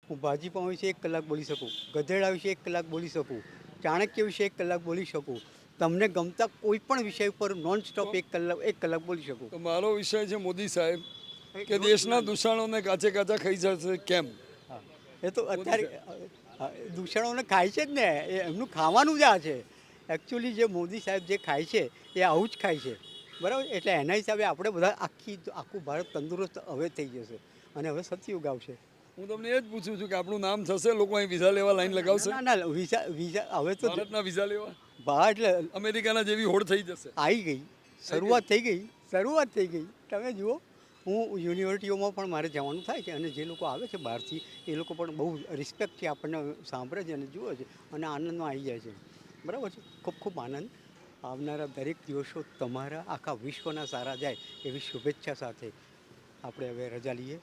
હું ભાજીપાઉં વિશે 1 કલાક બોલી શકું, ગધેડા વિશે 1 કલાક બોલી શકું, ચાણક્ય વિશે 1 કલાક બોલી શકું, તમને ગમતા કોઈ પણ વિષય ઉપર નોન સ્ટોપ 1 કલાક બોલી શકું. તો મારો વિષય છે મોદી સાહેબ કે રોજ દેશના બોલાય. દૂષણોને કાચે કાચા ખાઈ જશે કેમ. હા, એ તો મોદી અત્યારે દૂષણોને ખાય છે જ ને, એ એમનું ખાવાનું જ આ છે. એકચ્યુઅલી જે મોદી સાહેબ જે ખાય છે એ આવું જ ખાય છે, બરાબર. એટલે એના હિસાબે આપણે બધા આખું ભારત તંદુરસ્ત હવે થઈ જશે અને હવે સતયુગ આવશે. હું તમને એ જ પૂછું છું કે આપણું નામ થશે, લોકો અહીં વિઝા લેવા લાઈન લગાવશે, ના ના વિઝા વિઝા હવે તો ભારતના વિઝા લેવા, બહાર એટલે અમેરિકાના જેવી હોડ થઈ જશે. આવી ગઈ, શરૂઆત થઈ ગઈ. તમે જુઓ, હું યુનિવર્સિટીઓમાં પણ મારે જવાનું થાય છે અને જે લોકો આવે છે બહારથી એ લોકો પણ બહુ રિસ્પેક્ટથી આપણને સાંભળે છે અને જુએ છે અને આનંદમાં આવી જાય છે, બરાબર છે. ખૂબ ખૂબ આનંદ. આવનારા દરેક દિવસો તમારા આખા વિશ્વના સારા જાય એવી શુભેચ્છા સાથે આપણે હવે રજા લઈએ.